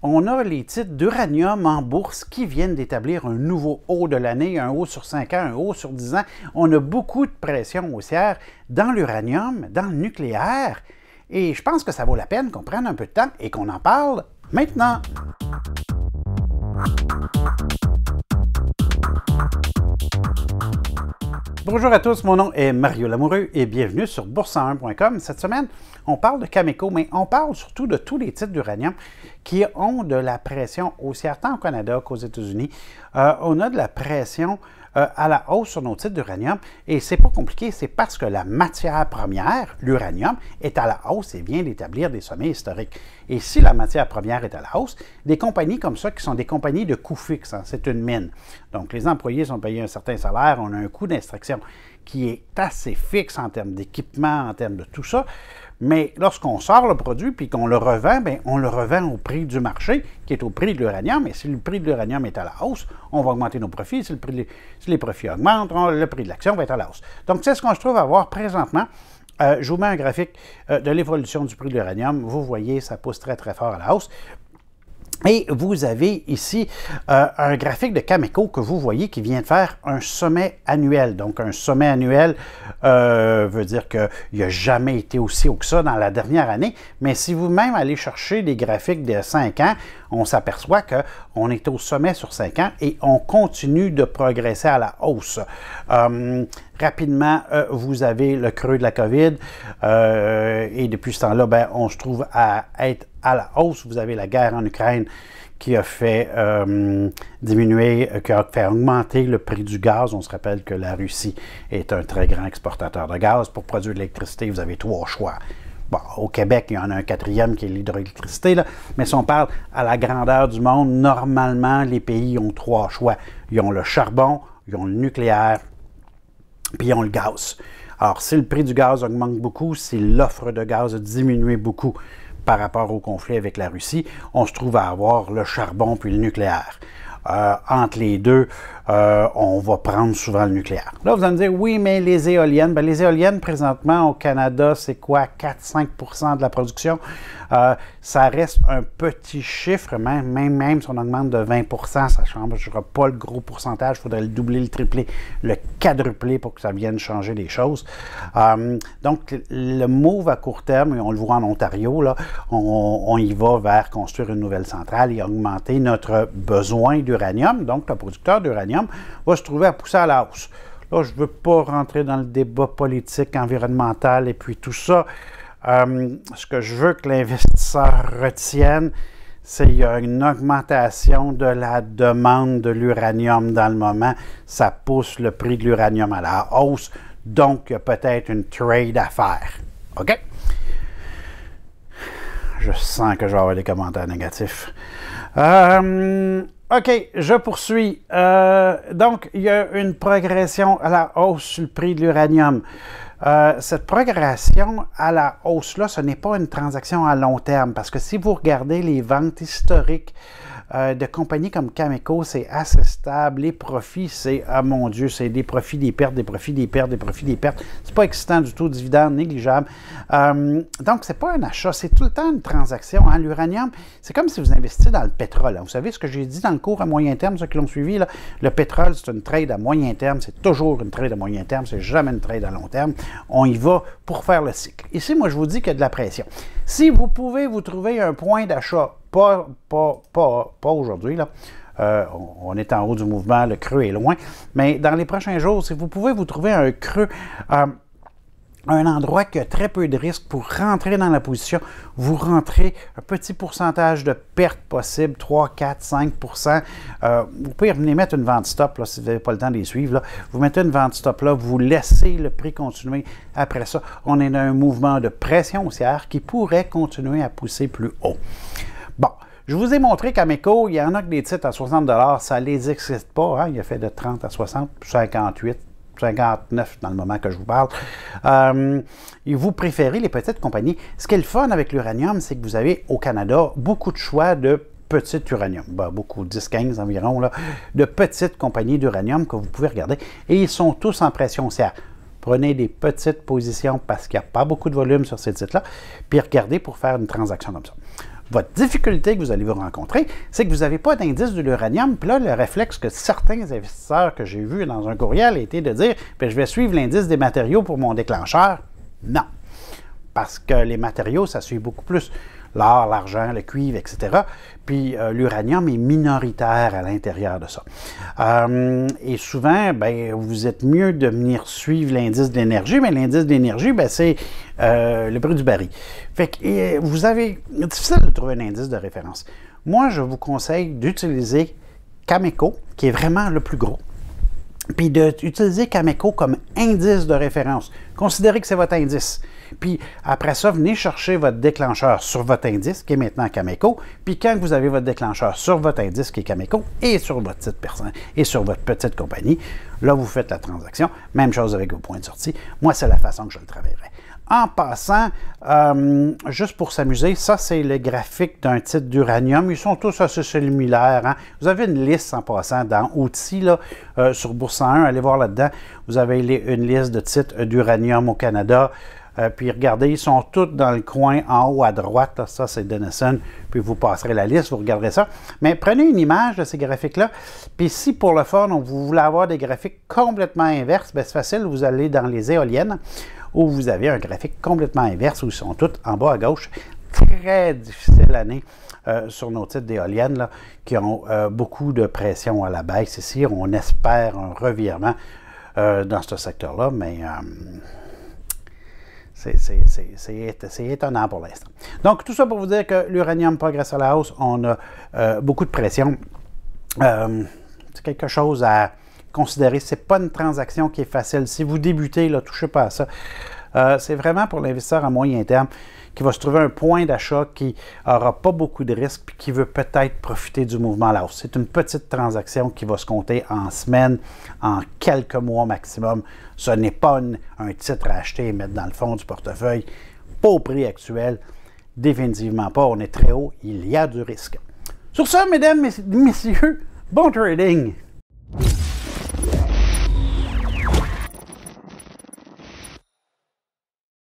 on a les titres d'uranium en bourse qui viennent d'établir un nouveau haut de l'année, un haut sur 5 ans, un haut sur 10 ans. On a beaucoup de pression haussière dans l'uranium, dans le nucléaire, et je pense que ça vaut la peine qu'on prenne un peu de temps et qu'on en parle maintenant. Bonjour à tous, mon nom est Mario Lamoureux et bienvenue sur bourse101.com. Cette semaine, on parle de Cameco, mais on parle surtout de tous les titres d'uranium qui ont de la pression haussière, tant au Canada qu'aux États-Unis. On a de la pression à la hausse sur nos titres d'uranium et c'est pas compliqué, c'est parce que la matière première, l'uranium, est à la hausse et vient d'établir des sommets historiques. Et si la matière première est à la hausse, des compagnies comme ça qui sont des compagnies de coût fixe, hein, c'est une mine. Donc les employés sont payés un certain salaire, on a un coût d'instruction qui est assez fixe en termes d'équipement, en termes de tout ça. Mais lorsqu'on sort le produit puis qu'on le revend, bien, on le revend au prix du marché, qui est au prix de l'uranium. Et si le prix de l'uranium est à la hausse, on va augmenter nos profits. Si les profits augmentent, le prix de l'action va être à la hausse. Donc, c'est ce qu'on se trouve à voir présentement. Je vous mets un graphique de l'évolution du prix de l'uranium. Vous voyez, ça pousse très, très fort à la hausse. Et vous avez ici un graphique de Cameco que vous voyez qui vient de faire un sommet annuel. Donc, un sommet annuel veut dire qu'il n'a jamais été aussi haut que ça dans la dernière année. Mais si vous-même allez chercher des graphiques de 5 ans, on s'aperçoit qu'on est au sommet sur 5 ans et on continue de progresser à la hausse. Rapidement, vous avez le creux de la COVID et depuis ce temps-là, ben, on se trouve à être à la hausse. Vous avez la guerre en Ukraine qui a fait diminuer, qui a fait augmenter le prix du gaz. On se rappelle que la Russie est un très grand exportateur de gaz. Pour produire de l'électricité, vous avez 3 choix. Bon, au Québec, il y en a un 4e qui est l'hydroélectricité, là. Mais si on parle à la grandeur du monde, normalement, les pays ont 3 choix. Ils ont le charbon, ils ont le nucléaire, puis ils ont le gaz. Alors, si le prix du gaz augmente beaucoup, si l'offre de gaz a diminué beaucoup par rapport au conflit avec la Russie, on se trouve à avoir le charbon puis le nucléaire. Entre les deux, on va prendre souvent le nucléaire. Là, vous allez me dire, oui, mais les éoliennes, bien, les éoliennes, présentement, au Canada, c'est quoi? 4-5 % de la production. Ça reste un petit chiffre, même si on augmente de 20 %, ça ne changera pas le gros pourcentage. Il faudrait le doubler, le tripler, le quadrupler pour que ça vienne changer les choses. Donc, le move à court terme, et on le voit en Ontario, là, on y va vers construire une nouvelle centrale et augmenter notre besoin d'uranium. Donc, le producteur d'uranium va se trouver à pousser à la hausse. Là, je ne veux pas rentrer dans le débat politique, environnemental et puis tout ça. Ce que je veux que l'investisseur retienne, c'est qu'il y a une augmentation de la demande de l'uranium dans le moment. Ça pousse le prix de l'uranium à la hausse. Donc, il y a peut-être une trade à faire. OK? Je sens que je vais avoir des commentaires négatifs. OK, je poursuis. Donc, il y a une progression à la hausse sur le prix de l'uranium. Cette progression à la hausse-là, ce n'est pas une transaction à long terme, parce que si vous regardez les ventes historiques de compagnies comme Cameco, c'est assez stable. Les profits, c'est, ah mon Dieu, c'est des profits, des pertes, des profits, des pertes, des profits, des pertes. C'est pas excitant du tout, dividende négligeable. Donc, c'est pas un achat, c'est tout le temps une transaction. Hein. L'uranium, c'est comme si vous investissiez dans le pétrole. Hein. Vous savez ce que j'ai dit dans le cours à moyen terme, ceux qui l'ont suivi, là, le pétrole, c'est une trade à moyen terme, c'est toujours une trade à moyen terme, c'est jamais une trade à long terme. On y va pour faire le cycle. Ici, moi, je vous dis qu'il y a de la pression. Si vous pouvez vous trouver un point d'achat, pas aujourd'hui, là. On est en haut du mouvement, le creux est loin, mais dans les prochains jours, si vous pouvez vous trouver un creux, un endroit qui a très peu de risques pour rentrer dans la position, vous rentrez un petit pourcentage de perte possible, 3, 4, 5 %. Vous pouvez venir mettre une vente stop, là, si vous n'avez pas le temps de les suivre. Là. Vous mettez une vente stop là, vous laissez le prix continuer. Après ça, on est dans un mouvement de pression haussière qui pourrait continuer à pousser plus haut. Bon, je vous ai montré qu'Ameco, il y en a que des titres à 60 $, ça ne les excite pas. Hein? Il a fait de 30 à 60, 58, 59 dans le moment que je vous parle. Et vous préférez les petites compagnies. Ce qui est le fun avec l'uranium, c'est que vous avez au Canada beaucoup de choix de petit uranium. Ben, beaucoup, 10-15 environ, là, de petites compagnies d'uranium que vous pouvez regarder. Et ils sont tous en pression haussière. Prenez des petites positions parce qu'il n'y a pas beaucoup de volume sur ces titres-là, puis regardez pour faire une transaction comme ça. Votre difficulté que vous allez vous rencontrer, c'est que vous n'avez pas d'indice de l'uranium. Puis là, le réflexe que certains investisseurs que j'ai vus dans un courriel était de dire « je vais suivre l'indice des matériaux pour mon déclencheur ». Non, parce que les matériaux, ça suit beaucoup plus l'or, l'argent, le cuivre, etc. Puis l'uranium est minoritaire à l'intérieur de ça. Et souvent, ben, vous êtes mieux de venir suivre l'indice de l'énergie, mais l'indice de l'énergie, ben, c'est le prix du baril. Fait que vous avez difficile de trouver un indice de référence. Moi, je vous conseille d'utiliser Cameco, qui est vraiment le plus gros, puis d'utiliser Cameco comme indice de référence. Considérez que c'est votre indice. Puis après ça, venez chercher votre déclencheur sur votre indice, qui est maintenant Cameco. Puis quand vous avez votre déclencheur sur votre indice, qui est Cameco, et sur votre titre personnel, et sur votre petite compagnie, là, vous faites la transaction. Même chose avec vos points de sortie. Moi, c'est la façon que je le travaillerai. En passant, juste pour s'amuser, ça, c'est le graphique d'un titre d'uranium. Ils sont tous assez similaires. Hein? Vous avez une liste en passant dans Outils, là, sur Bourse 101. Allez voir là-dedans. Vous avez une liste de titres d'uranium au Canada. Puis regardez, ils sont tous dans le coin en haut à droite. Là, ça, c'est Denison. Puis vous passerez la liste, vous regarderez ça. Mais prenez une image de ces graphiques-là. Puis si pour le fun, vous voulez avoir des graphiques complètement inverses, bien c'est facile, vous allez dans les éoliennes où vous avez un graphique complètement inverse où ils sont tous en bas à gauche. Très difficile année sur nos titres d'éoliennes qui ont beaucoup de pression à la baisse ici. On espère un revirement dans ce secteur-là, mais c'est étonnant pour l'instant. Donc, tout ça pour vous dire que l'uranium progresse à la hausse. On a beaucoup de pression. C'est quelque chose à considérer. Ce n'est pas une transaction qui est facile. Si vous débutez, ne touchez pas à ça. C'est vraiment pour l'investisseur à moyen terme qui va se trouver un point d'achat qui n'aura pas beaucoup de risques puis qui veut peut-être profiter du mouvement à la hausse. C'est une petite transaction qui va se compter en semaines, en quelques mois maximum. Ce n'est pas un titre à acheter et mettre dans le fond du portefeuille. Pas au prix actuel. Définitivement pas. On est très haut. Il y a du risque. Sur ça, mesdames, messieurs, bon trading!